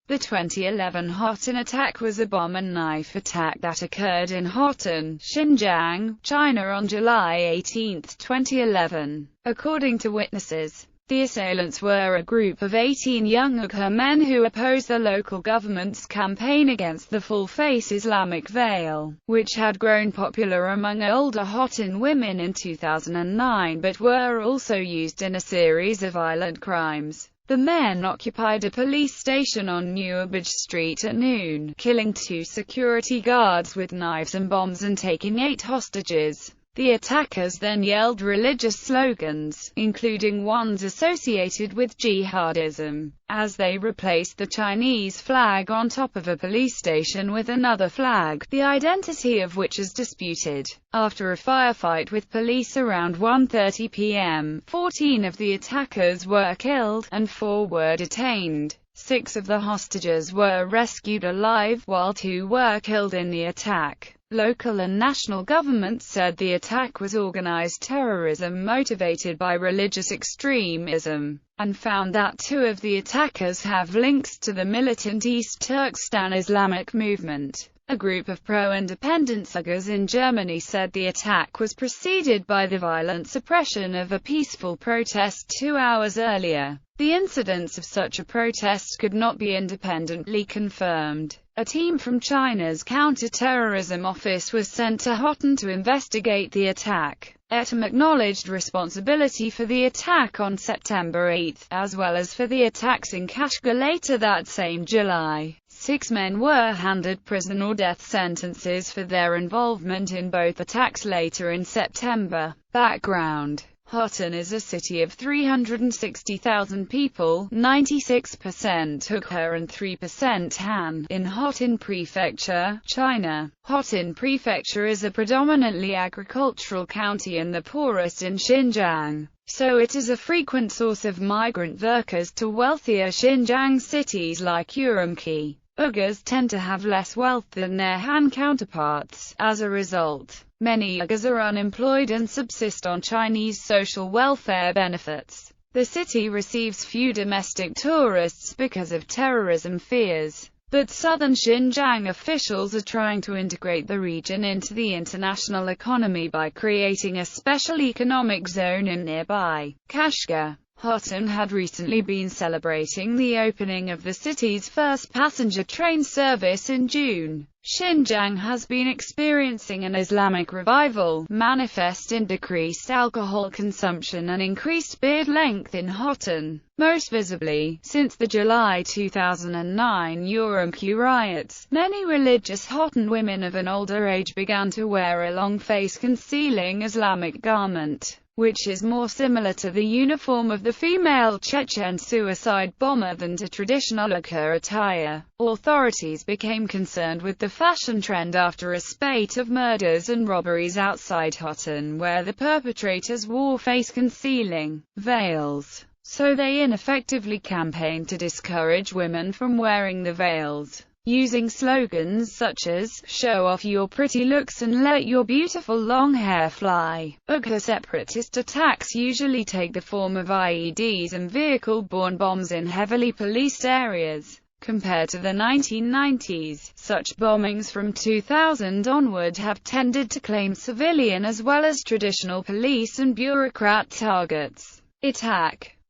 The 2011 Hotan attack was a bomb and knife attack that occurred in Hotan, Xinjiang, China on July 18, 2011. According to witnesses, the assailants were a group of 18 young Uyghur men who opposed the local government's campaign against the full-face Islamic veil, which had grown popular among older Hotan women in 2009 but were also used in a series of violent crimes. The men occupied a police station on Newbridge Street at noon, killing 2 security guards with knives and bombs and taking 8 hostages. The attackers then yelled religious slogans, including ones associated with jihadism, as they replaced the Chinese flag on top of a police station with another flag, the identity of which is disputed. After a firefight with police around 1:30 p.m., 14 of the attackers were killed, and 4 were detained. 6 of the hostages were rescued alive, while 2 were killed in the attack. Local and national governments said the attack was organized terrorism motivated by religious extremism, and found that 2 of the attackers have links to the militant East Turkestan Islamic movement. A group of pro-independence Uyghurs in Germany said the attack was preceded by the violent suppression of a peaceful protest 2 hours earlier. The incidents of such a protest could not be independently confirmed. A team from China's counter-terrorism office was sent to Hotan to investigate the attack. Etam acknowledged responsibility for the attack on September 8, as well as for the attacks in Kashgar later that same July. 6 men were handed prison or death sentences for their involvement in both attacks later in September. Background: Hotan is a city of 360,000 people, 96% Uyghur and 3% Han, in Hotan Prefecture, China. Hotan Prefecture is a predominantly agricultural county and the poorest in Xinjiang, so it is a frequent source of migrant workers to wealthier Xinjiang cities like Urumqi. Uyghurs tend to have less wealth than their Han counterparts. As a result, many Uyghurs are unemployed and subsist on Chinese social welfare benefits. The city receives few domestic tourists because of terrorism fears, but southern Xinjiang officials are trying to integrate the region into the international economy by creating a special economic zone in nearby Kashgar. Hotan had recently been celebrating the opening of the city's first passenger train service in June. Xinjiang has been experiencing an Islamic revival, manifest in decreased alcohol consumption and increased beard length in Hotan, most visibly, since the July 2009 Urumqi riots. Many religious Hotan women of an older age began to wear a long face-concealing Islamic garment, which is more similar to the uniform of the female Chechen suicide bomber than to traditional Uyghur attire. Authorities became concerned with the fashion trend after a spate of murders and robberies outside Hotan where the perpetrators wore face-concealing veils, so they ineffectively campaigned to discourage women from wearing the veils, using slogans such as, "Show off your pretty looks and let your beautiful long hair fly." Uyghur separatist attacks usually take the form of IEDs and vehicle-borne bombs in heavily policed areas. Compared to the 1990s, such bombings from 2000 onward have tended to claim civilian as well as traditional police and bureaucrat targets.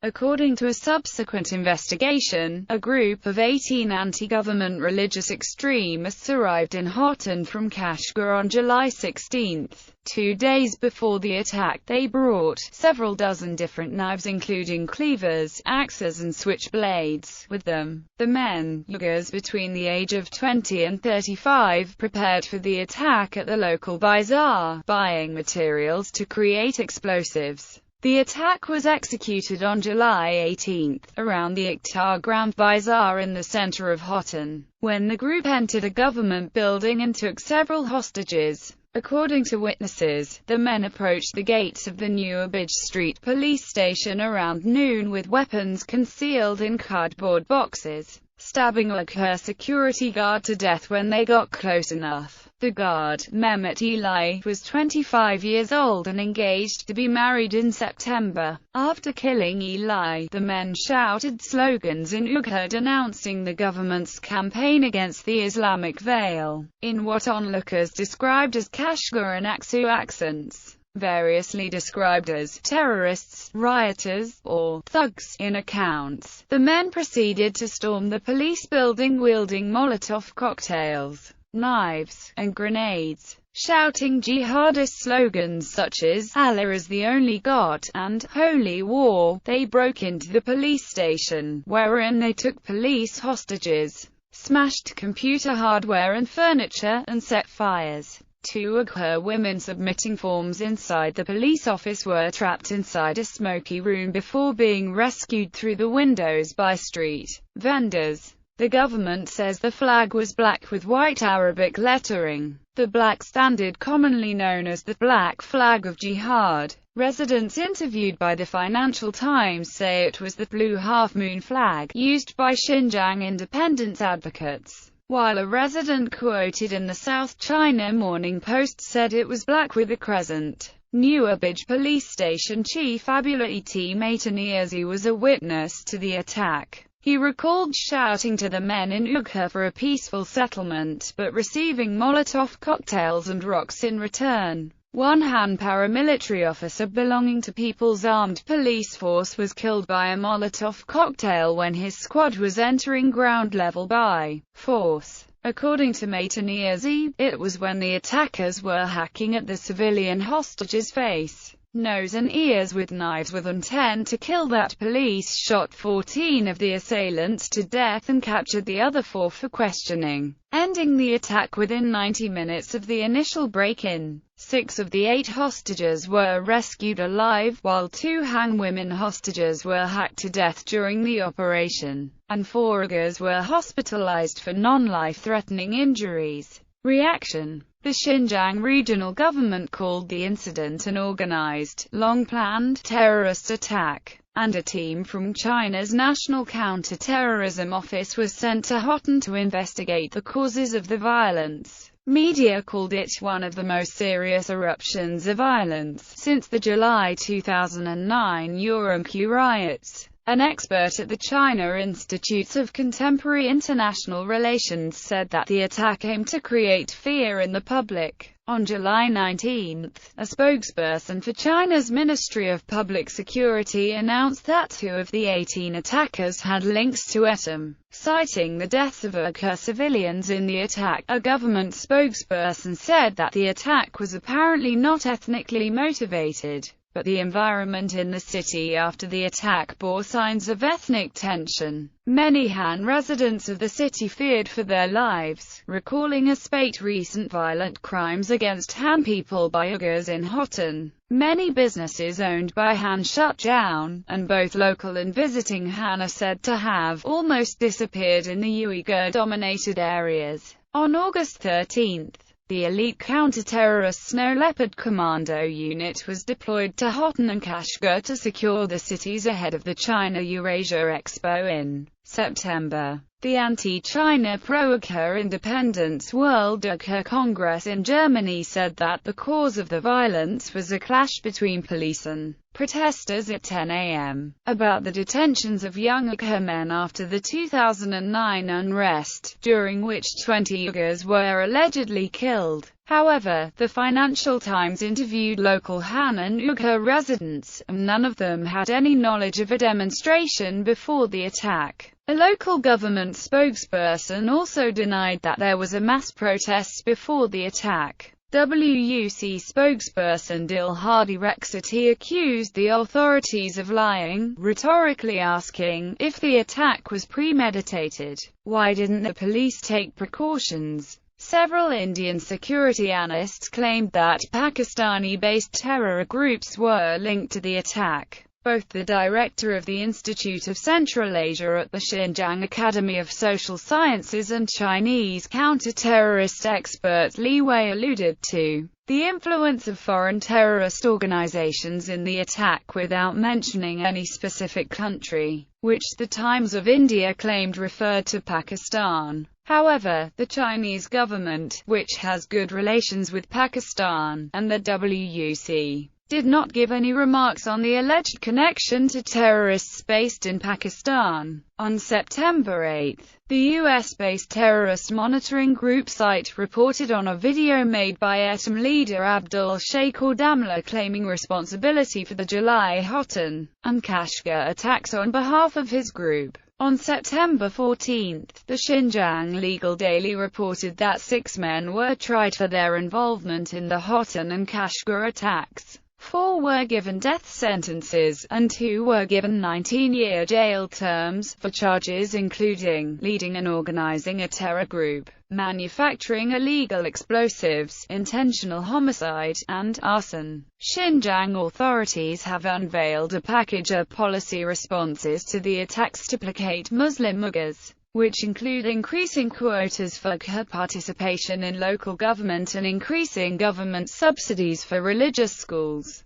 According to a subsequent investigation, a group of 18 anti-government religious extremists arrived in Hotan from Kashgar on July 16. 2 days before the attack, they brought several dozen different knives including cleavers, axes and switchblades with them. The men, Uyghurs between the age of 20 and 35, prepared for the attack at the local bazaar, buying materials to create explosives. The attack was executed on July 18, around the Ikhtar Grand Bazaar in the center of Hotan, when the group entered a government building and took several hostages. According to witnesses, the men approached the gates of the Newbridge Street police station around noon with weapons concealed in cardboard boxes, stabbing a Uyghur security guard to death when they got close enough. The guard, Mehmet Eli, was 25 years old and engaged to be married in September. After killing Eli, the men shouted slogans in Uyghur denouncing the government's campaign against the Islamic veil, in what onlookers described as Kashgar and Aksu accents, variously described as terrorists, rioters, or thugs in accounts. The men proceeded to storm the police building wielding Molotov cocktails, knives, and grenades, shouting jihadist slogans such as "Allah is the only God" and "Holy War." They broke into the police station, wherein they took police hostages, smashed computer hardware and furniture, and set fires. 2 Uyghur women submitting forms inside the police office were trapped inside a smoky room before being rescued through the windows by street vendors. The government says the flag was black with white Arabic lettering, the black standard commonly known as the Black Flag of Jihad. Residents interviewed by the Financial Times say it was the blue half-moon flag used by Xinjiang independence advocates, while a resident quoted in the South China Morning Post said it was black with a crescent. Nuwabij police station chief Abdullah Et Maitaniazi was a witness to the attack. He recalled shouting to the men in Uyghur for a peaceful settlement, but receiving Molotov cocktails and rocks in return. One Han paramilitary officer belonging to People's Armed Police Force was killed by a Molotov cocktail when his squad was entering ground level by force. According to Maitaniazi, it was when the attackers were hacking at the civilian hostage's face, nose and ears with knives with intent to kill that police shot 14 of the assailants to death and captured the other 4 for questioning, ending the attack within 90 minutes of the initial break-in. 6 of the 8 hostages were rescued alive, while 2 Han women hostages were hacked to death during the operation, and 4 Uyghurs were hospitalized for non-life-threatening injuries. Reaction: the Xinjiang regional government called the incident an organized, long-planned terrorist attack, and a team from China's National Counter-Terrorism Office was sent to Hotan to investigate the causes of the violence. Media called it one of the most serious eruptions of violence since the July 2009 Urumqi riots. An expert at the China Institutes of Contemporary International Relations said that the attack aimed to create fear in the public. On July 19, a spokesperson for China's Ministry of Public Security announced that 2 of the 18 attackers had links to ETM, citing the deaths of Uyghur civilians in the attack. A government spokesperson said that the attack was apparently not ethnically motivated, but the environment in the city after the attack bore signs of ethnic tension. Many Han residents of the city feared for their lives, recalling a spate recent violent crimes against Han people by Uyghurs in Hotan. Many businesses owned by Han shut down, and both local and visiting Han are said to have almost disappeared in the Uyghur-dominated areas. On August 13, the elite counter-terrorist Snow Leopard Commando unit was deployed to Hotan and Kashgar to secure the cities ahead of the China-Eurasia Expo in September. The anti-China pro-Uyghur Independence World Uyghur Congress in Germany said that the cause of the violence was a clash between police and protesters at 10 a.m. about the detentions of young Uyghur men after the 2009 unrest, during which 20 Uyghurs were allegedly killed. However, the Financial Times interviewed local Han and Uyghur residents, and none of them had any knowledge of a demonstration before the attack. A local government spokesperson also denied that there was a mass protest before the attack. WUC spokesperson Dilhadi Rexati accused the authorities of lying, rhetorically asking, if the attack was premeditated, why didn't the police take precautions? Several Indian security analysts claimed that Pakistani-based terror groups were linked to the attack. Both the director of the Institute of Central Asia at the Xinjiang Academy of Social Sciences and Chinese counter-terrorist expert Li Wei alluded to the influence of foreign terrorist organizations in the attack without mentioning any specific country, which the Times of India claimed referred to Pakistan. However, the Chinese government, which has good relations with Pakistan, and the WUC, did not give any remarks on the alleged connection to terrorists based in Pakistan. On September 8, the US-based terrorist monitoring group site reported on a video made by ETM leader Abdul Shakur Damla claiming responsibility for the July Hotan and Kashgar attacks on behalf of his group. On September 14, the Xinjiang Legal Daily reported that 6 men were tried for their involvement in the Hotan and Kashgar attacks. 4 were given death sentences, and 2 were given 19-year jail terms, for charges including leading and organizing a terror group, manufacturing illegal explosives, intentional homicide, and arson. Xinjiang authorities have unveiled a package of policy responses to the attacks to placate Muslim Uyghurs, which include increasing quotas for Uyghur participation in local government and increasing government subsidies for religious schools.